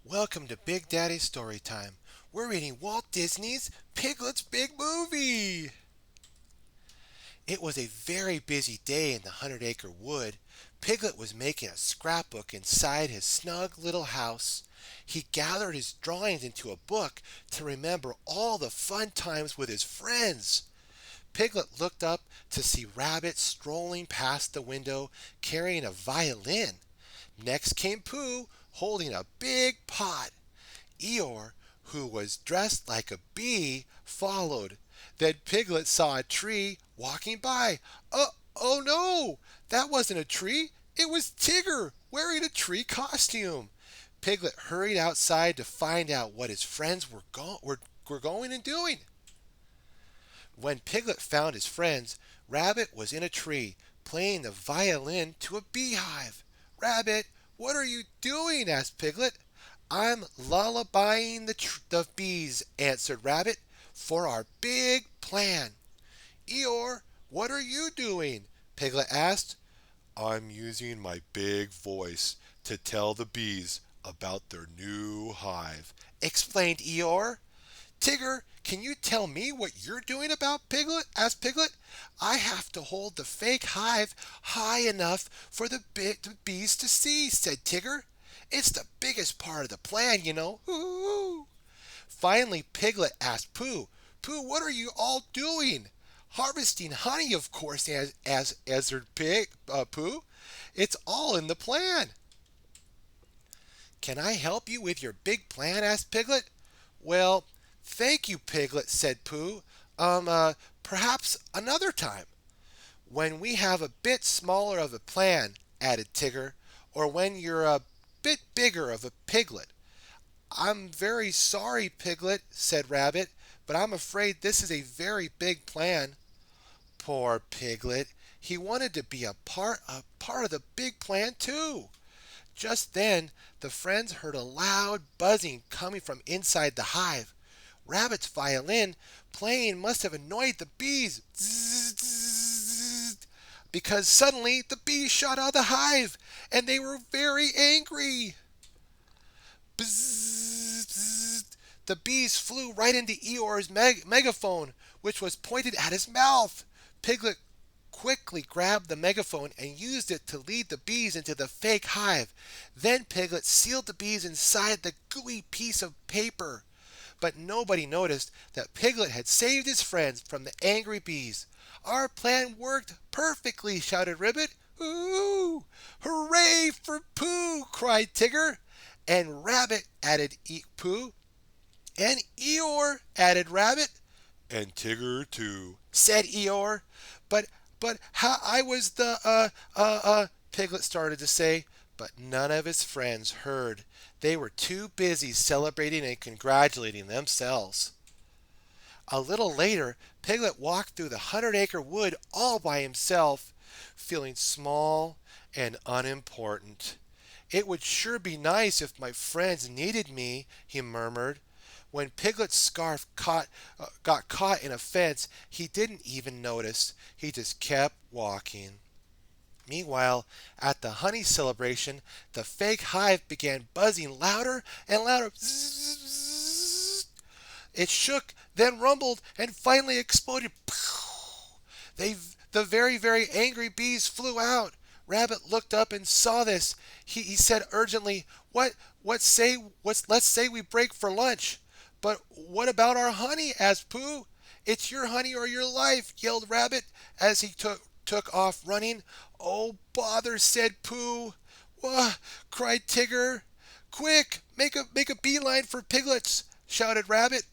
Welcome to Big Daddy's Story Time. We're reading Walt Disney's Piglet's Big Movie. It was a very busy day in the 100-acre wood. Piglet was making a scrapbook inside his snug little house. He gathered his drawings into a book to remember all the fun times with his friends. Piglet looked up to see Rabbit strolling past the window carrying a violin. Next came Pooh holding a big pot. Eeyore, who was dressed like a bee, followed. Then Piglet saw a tree walking by. Oh no! That wasn't a tree. It was Tigger wearing a tree costume. Piglet hurried outside to find out what his friends were going and doing. When Piglet found his friends, Rabbit was in a tree, playing the violin to a beehive. "Rabbit, what are you doing?" asked Piglet. "I'm lullabying the bees," answered Rabbit, "for our big plan." "Eeyore, what are you doing?" Piglet asked. "I'm using my big voice to tell the bees about their new hive," explained Eeyore. "Tigger, can you tell me what you're doing about Piglet?" asked Piglet. "I have to hold the fake hive high enough for the bees to see," said Tigger. "It's the biggest part of the plan, you know." Ooh. Finally, Piglet asked Pooh, "Pooh, what are you all doing?" "Harvesting honey, of course," answered Pooh. "It's all in the plan." "Can I help you with your big plan?" asked Piglet. "Well, thank you, Piglet," said Pooh. Perhaps another time." "When we have a bit smaller of a plan," added Tigger, "or when you're a bit bigger of a piglet." "I'm very sorry, Piglet," said Rabbit, "but I'm afraid this is a very big plan." Poor Piglet. He wanted to be a part of the big plan too. Just then, the friends heard a loud buzzing coming from inside the hive. Rabbit's violin playing must have annoyed the bees. Zzz, zzz, because suddenly the bees shot out of the hive, and they were very angry. Bzzz, bzzz. The bees flew right into Eeyore's megaphone, which was pointed at his mouth. Piglet quickly grabbed the megaphone and used it to lead the bees into the fake hive. Then Piglet sealed the bees inside the gooey piece of paper. But nobody noticed that Piglet had saved his friends from the angry bees. "Our plan worked perfectly," shouted Ribbit. "Ooh! Hooray for Pooh!" cried Tigger. "And Rabbit," added Pooh. "And Eeyore," added Rabbit. "And Tigger too," said Eeyore. But how I was Piglet started to say, but none of his friends heard. They were too busy celebrating and congratulating themselves. A little later, Piglet walked through the 100-acre wood all by himself, feeling small and unimportant. "It would sure be nice if my friends needed me," he murmured. When Piglet's scarf got caught in a fence, he didn't even notice. He just kept walking. Meanwhile, at the honey celebration, the fake hive began buzzing louder and louder. Zzz. It shook, then rumbled, and finally exploded. They, the very, very angry bees flew out. Rabbit looked up and saw this. He said urgently, Let's say we break for lunch." "But what about our honey?" asked Pooh. "It's your honey or your life," yelled Rabbit as he took off running. "Oh, bother," said Pooh. "Wah!" cried Tigger. "Quick, make a beeline for Piglet's," shouted Rabbit.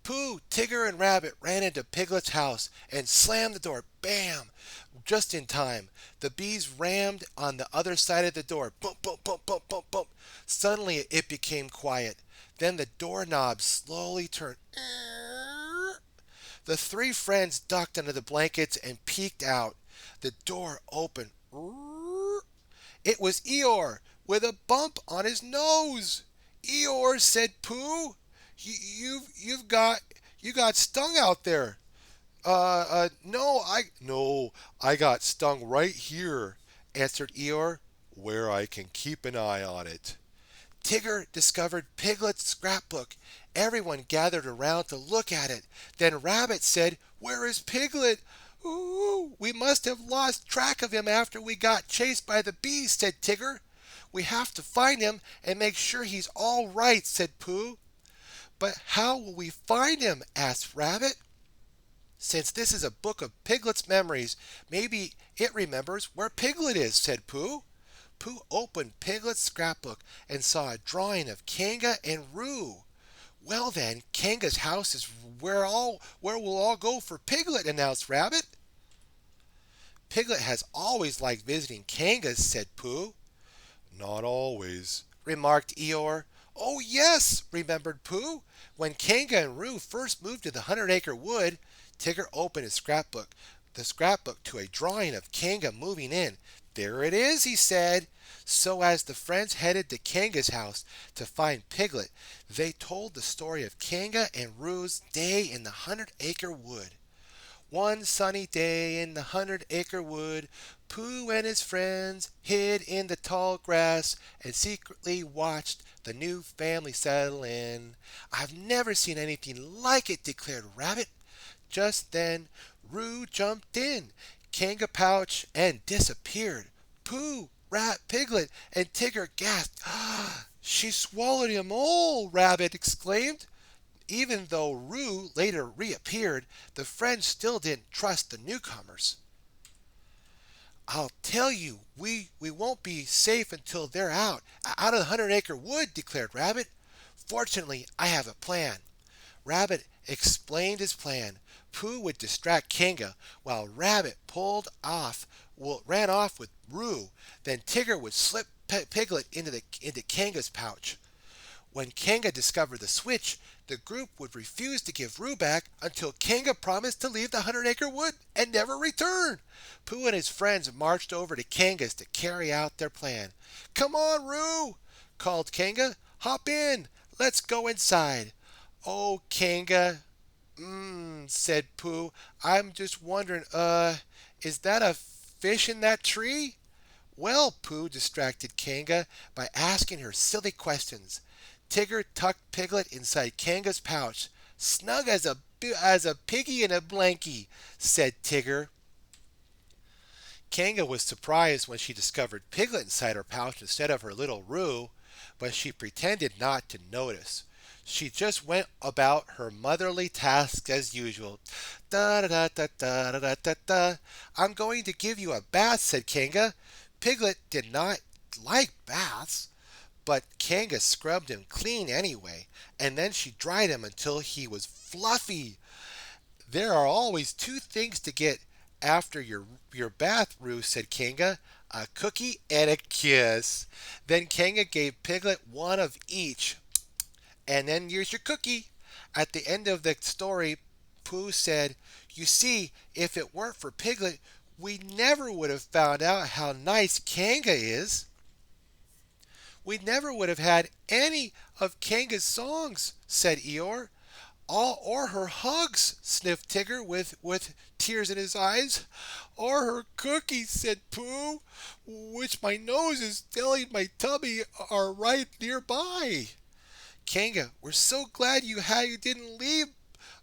Pooh, Tigger, and Rabbit ran into Piglet's house and slammed the door. Bam! Just in time. The bees rammed on the other side of the door. Boom, boom, boom, boom, boom, boom. Suddenly it became quiet. Then the doorknob slowly turned. The three friends ducked under the blankets and peeked out. The door opened. It was Eeyore with a bump on his nose. "Eeyore," said Pooh, you got stung out there." No, I got stung right here," answered Eeyore, "where I can keep an eye on it." Tigger discovered Piglet's scrapbook. Everyone gathered around to look at it. Then Rabbit said, "Where is Piglet? Ooh, we must have lost track of him after we got chased by the bees," said Tigger. "We have to find him and make sure he's all right," said Pooh. "But how will we find him?" asked Rabbit. "Since this is a book of Piglet's memories, maybe it remembers where Piglet is," said Pooh. Pooh opened Piglet's scrapbook and saw a drawing of Kanga and Roo. "Well then, Kanga's house is where we'll all go for Piglet," announced Rabbit. "Piglet has always liked visiting Kanga's," said Pooh. "Not always," remarked Eeyore. "Oh yes," remembered Pooh. "When Kanga and Roo first moved to the 100-acre wood," Tigger opened the scrapbook to a drawing of Kanga moving in. "There it is," he said. So as the friends headed to Kanga's house to find Piglet, they told the story of Kanga and Roo's day in the 100-acre wood. One sunny day in the 100-acre wood, Pooh and his friends hid in the tall grass and secretly watched the new family settle in. "I've never seen anything like it," declared Rabbit. Just then, Roo jumped in, Kanga pouch, and disappeared. Pooh, Rat, Piglet, and Tigger gasped. "She swallowed him all!" Rabbit exclaimed. Even though Roo later reappeared, the friends still didn't trust the newcomers. "I'll tell you, we won't be safe until they're out of the 100-acre wood," declared Rabbit. "Fortunately, I have a plan." Rabbit explained his plan. Pooh would distract Kanga while Rabbit ran off with Roo. Then Tigger would slip Piglet into Kanga's pouch. When Kanga discovered the switch, the group would refuse to give Roo back until Kanga promised to leave the 100-acre wood and never return. Pooh and his friends marched over to Kanga's to carry out their plan. "Come on, Roo!" called Kanga. "Hop in. Let's go inside." "Oh, Kanga," said Pooh. "I'm just wondering, is that a fish in that tree?" "Well," Pooh distracted Kanga by asking her silly questions. Tigger tucked Piglet inside Kanga's pouch. "Snug as a piggy in a blankie," said Tigger. Kanga was surprised when she discovered Piglet inside her pouch instead of her little Roo, but she pretended not to notice. She just went about her motherly tasks as usual. Da da da da da da da da. "I'm going to give you a bath," said Kanga. Piglet did not like baths, but Kanga scrubbed him clean anyway, and then she dried him until he was fluffy. "There are always two things to get after your bath, Roo," said Kanga. "A cookie and a kiss." Then Kanga gave Piglet one of each. "And then here's your cookie." At the end of the story, Pooh said, "You see, if it weren't for Piglet, we never would have found out how nice Kanga is." "We never would have had any of Kanga's songs," said Eeyore. Or her hugs," sniffed Tigger with tears in his eyes. "Or her cookies," said Pooh, "which my nose is telling my tummy are right nearby." "Kanga, we're so glad you didn't leave,"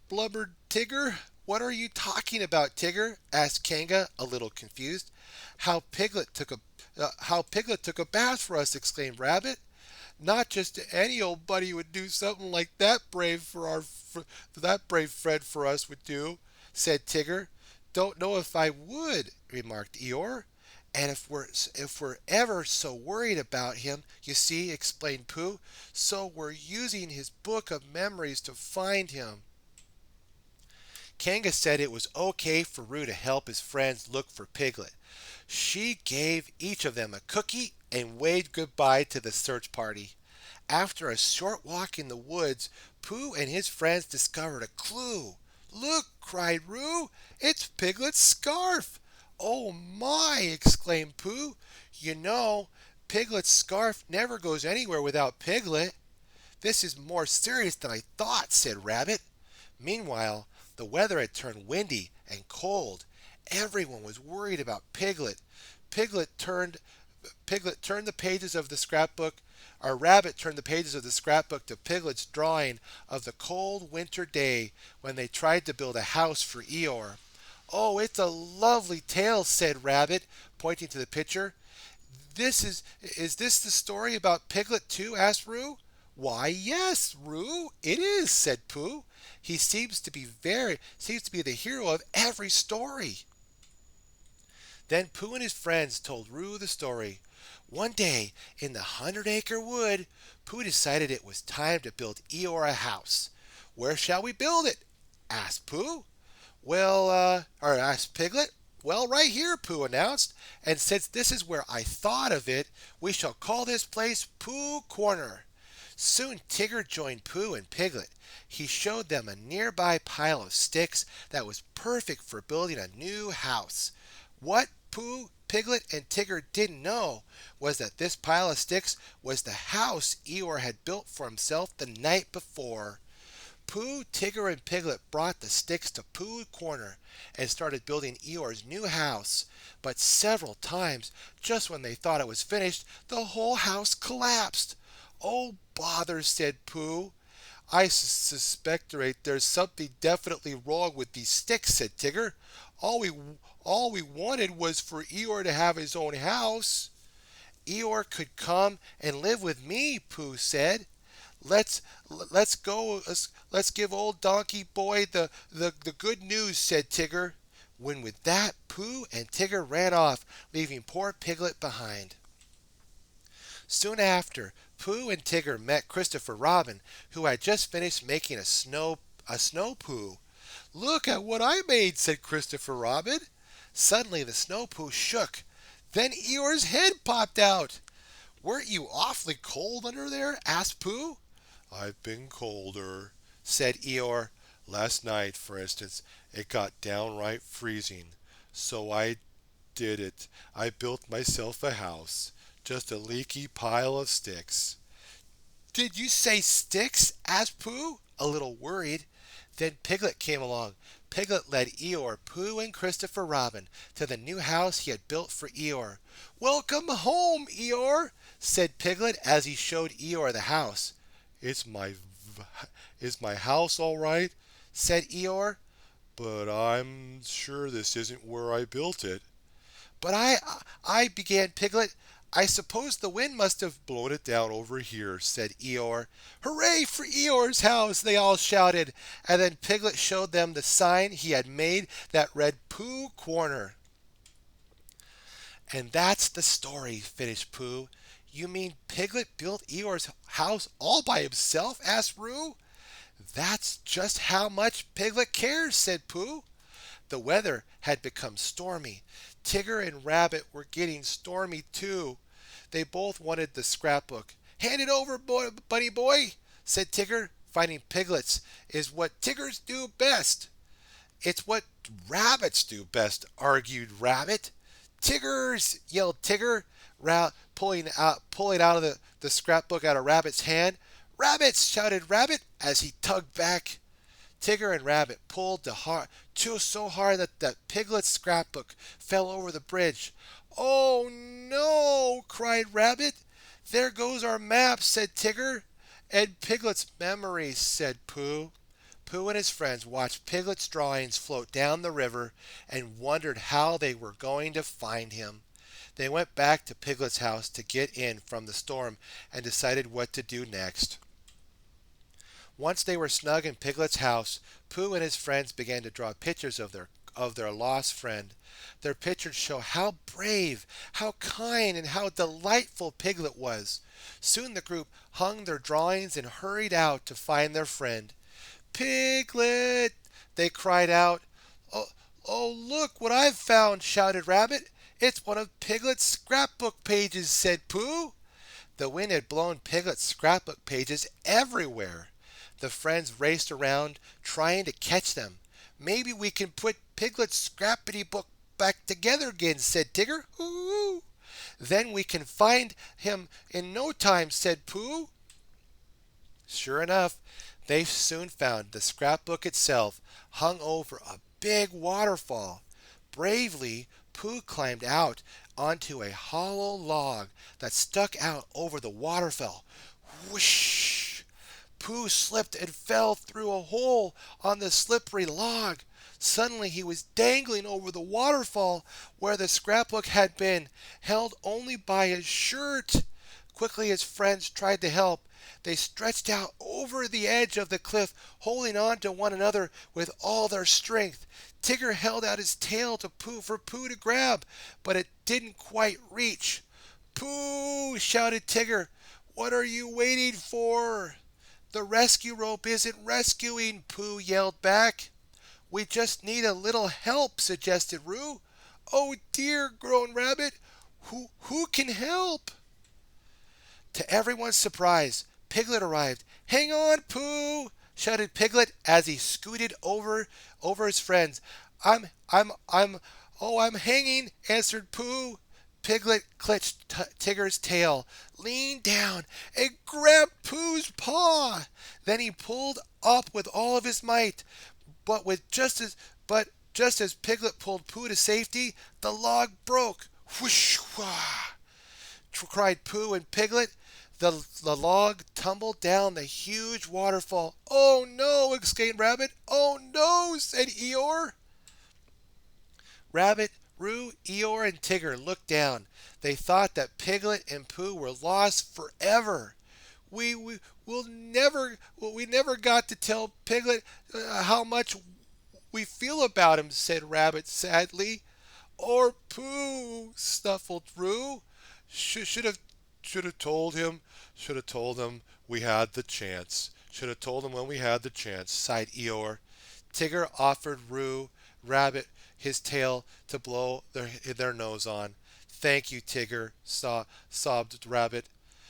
blubbered Tigger. "What are you talking about, Tigger?" asked Kanga, a little confused. How Piglet took a bath for us," exclaimed Rabbit. "Not just any old buddy would do something like that that brave friend for us would do," said Tigger. "Don't know if I would," remarked Eeyore. "And if we're ever so worried about him, you see," explained Pooh, "so we're using his book of memories to find him." Kanga said it was okay for Roo to help his friends look for Piglet. She gave each of them a cookie and waved goodbye to the search party. After a short walk in the woods, Pooh and his friends discovered a clue. "Look!" cried Roo. "It's Piglet's scarf!" "Oh my!" exclaimed Pooh. "You know, Piglet's scarf never goes anywhere without Piglet." "This is more serious than I thought," said Rabbit. Meanwhile, the weather had turned windy and cold. Everyone was worried about Piglet. Piglet turned the pages of the scrapbook Our rabbit turned the pages of the scrapbook to Piglet's drawing of the cold winter day when they tried to build a house for Eeyore. "Oh, it's a lovely tale," said Rabbit, pointing to the picture. Is this the story about Piglet too?" asked Roo. "Why, yes, Roo, it is," said Pooh. "He seems to be the hero of every story." Then Pooh and his friends told Roo the story. One day in the 100-acre wood, Pooh decided it was time to build Eeyore a house. "Where shall we build it?" asked Pooh. Or asked Piglet. "Well, right here," Pooh announced. "And since this is where I thought of it, we shall call this place Pooh Corner." Soon Tigger joined Pooh and Piglet. He showed them a nearby pile of sticks that was perfect for building a new house. What Pooh, Piglet, and Tigger didn't know was that this pile of sticks was the house Eeyore had built for himself the night before. Pooh, Tigger, and Piglet brought the sticks to Pooh Corner and started building Eeyore's new house. But several times, just when they thought it was finished, the whole house collapsed. "Oh, bother," said Pooh. "I suspect there's something definitely wrong with these sticks," said Tigger. All we wanted was for Eeyore to have his own house." "Eeyore could come and live with me," Pooh said. Let's let's give old Donkey Boy the good news," said Tigger. When with that, Pooh and Tigger ran off, leaving poor Piglet behind. Soon after, Pooh and Tigger met Christopher Robin, who had just finished making a snow Pooh. "Look at what I made," said Christopher Robin. Suddenly the snow Pooh shook. Then Eeyore's head popped out. "Weren't you awfully cold under there?" asked Pooh. "I've been colder," said Eeyore. "Last night, for instance, it got downright freezing. So I did it. I built myself a house. Just a leaky pile of sticks." "Did you say sticks?" asked Pooh, a little worried. Then Piglet came along. Piglet led Eeyore, Pooh, and Christopher Robin to the new house he had built for Eeyore. "Welcome home, Eeyore," said Piglet as he showed Eeyore the house. Is my house all right?" said Eeyore. "But I'm sure this isn't where I built it." "But I began Piglet. "I suppose the wind must have "Blown it down over here," said Eeyore. "Hooray for Eeyore's house!" they all shouted, and then Piglet showed them the sign he had made that read Pooh Corner. "And that's the story," finished Pooh. "You mean Piglet built Eeyore's house all by himself?" asked Roo. "That's just how much Piglet cares," said Pooh. The weather had become stormy. Tigger and Rabbit were getting stormy too. They both wanted the scrapbook. "Hand it over, Bunny Boy," said Tigger. "Finding piglets is what Tiggers do best." "It's what rabbits do best," argued Rabbit. "Tiggers!" yelled Tigger, pulling out of the scrapbook out of Rabbit's hand. "Rabbits!" shouted Rabbit as he tugged back. Tigger and Rabbit pulled so hard that the Piglet's scrapbook fell over the bridge. "Oh no!" cried Rabbit. "There goes our map," said Tigger. "And Piglet's memories," said Pooh. Pooh and his friends watched Piglet's drawings float down the river and wondered how they were going to find him. They went back to Piglet's house to get in from the storm and decided what to do next. Once they were snug in Piglet's house, Pooh and his friends began to draw pictures of their lost friend. Their pictures show how brave, how kind, and how delightful Piglet was. Soon the group hung their drawings and hurried out to find their friend. "Piglet!" they cried out. Oh, look what I've found!" shouted Rabbit. "It's one of Piglet's scrapbook pages," said Pooh. The wind had blown Piglet's scrapbook pages everywhere. The friends raced around, trying to catch them. "Maybe we can put Piglet's scrappity book back together again," said Tigger. "Ooh!" "Then we can find him in no time," said Pooh. Sure enough, they soon found the scrapbook itself hung over a big waterfall. Bravely, Pooh climbed out onto a hollow log that stuck out over the waterfall. Whoosh! Pooh slipped and fell through a hole on the slippery log. Suddenly he was dangling over the waterfall where the scrapbook had been, held only by his shirt. Quickly his friends tried to help. They stretched out over the edge of the cliff, holding on to one another with all their strength. Tigger held out his tail to Pooh for Pooh to grab, but it didn't quite reach. "Pooh!" shouted Tigger. "What are you waiting for?" "The rescue rope isn't rescuing," Pooh yelled back. "We just need a little help," suggested Roo. "Oh dear," groaned Rabbit. Who can help?" To everyone's surprise, Piglet arrived. "Hang on, Pooh!" shouted Piglet as he scooted over his friends. I'm hanging," answered Pooh. Piglet clutched Tigger's tail, leaned down, and grabbed Pooh's paw. Then he pulled up with all of his might. But just as Piglet pulled Pooh to safety, the log broke. "Whoosh! Wah!" cried Pooh and Piglet. The log tumbled down the huge waterfall. "Oh no!" exclaimed Rabbit. "Oh no!" said Eeyore. Rabbit, Roo, Eeyore, and Tigger looked down. They thought that Piglet and Pooh were lost forever. We never got to tell Piglet how much we feel about him," said Rabbit sadly. "Or Pooh," snuffled Roo. Should have told him. Should have told him we had the chance. Should have told him when we had the chance," sighed Eeyore. Tigger offered Rabbit his tail to blow their nose on. "Thank you, Tigger," sobbed Rabbit.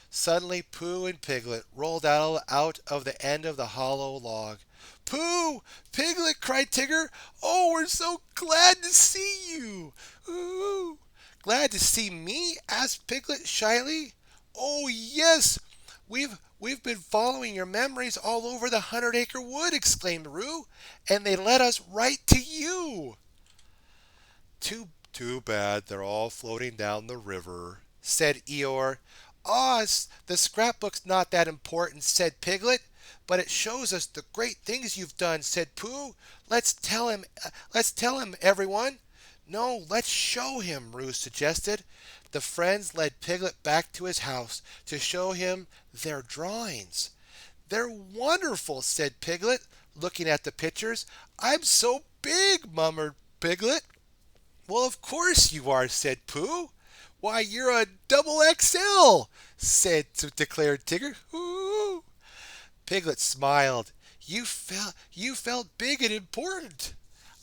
Suddenly Pooh and Piglet rolled out of the end of the hollow log. "Pooh! Piglet!" cried Tigger. "Oh, we're so glad to see you!" "Ooh!" "Glad to see me?" asked Piglet shyly. "Oh, yes! We've been following your memories all over the 100-acre wood," exclaimed Roo, "and they led us right to you." Too bad they're all floating down the river," said Eeyore. The scrapbook's not that important," said Piglet. "But it shows us the great things you've done," said Pooh. Let's tell him, everyone." "No, let's show him," Roo suggested. The friends led Piglet back to his house to show him their drawings. "They're wonderful," said Piglet, looking at the pictures. "I'm so big," murmured Piglet. "Well, of course you are," said Pooh. "Why, you're a double XL," declared Tigger. "Ooh." Piglet smiled. You felt big and important."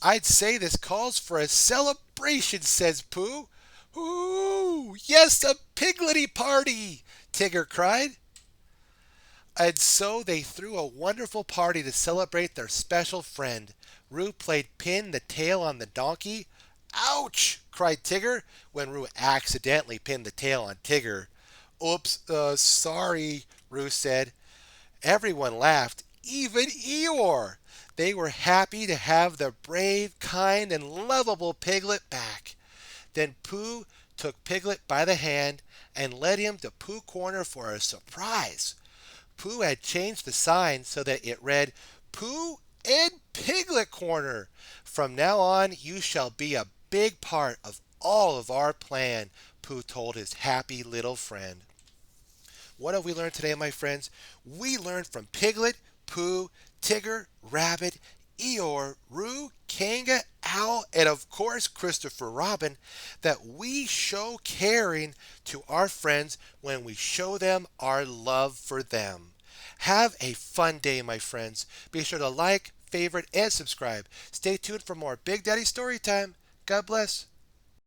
"I'd say this calls for a celebration," says Pooh. "Ooh, yes, a Piglety party!" Tigger cried. And so they threw a wonderful party to celebrate their special friend. Roo played pin the tail on the donkey. "Ouch!" cried Tigger when Roo accidentally pinned the tail on Tigger. "Oops, sorry," Roo said. Everyone laughed, even Eeyore. They were happy to have the brave, kind, and lovable Piglet back. Then Pooh took Piglet by the hand and led him to Pooh Corner for a surprise. Pooh had changed the sign so that it read, "Pooh and Piglet Corner. From now on, you shall be a big part of all of our plan," Pooh told his happy little friend. What have we learned today, my friends? We learned from Piglet, Pooh, Tigger, Rabbit, Eeyore, Roo, Kanga, Owl, and of course Christopher Robin that we show caring to our friends when we show them our love for them. Have a fun day, my friends. Be sure to like, favorite, and subscribe. Stay tuned for more Big Daddy Storytime. God bless.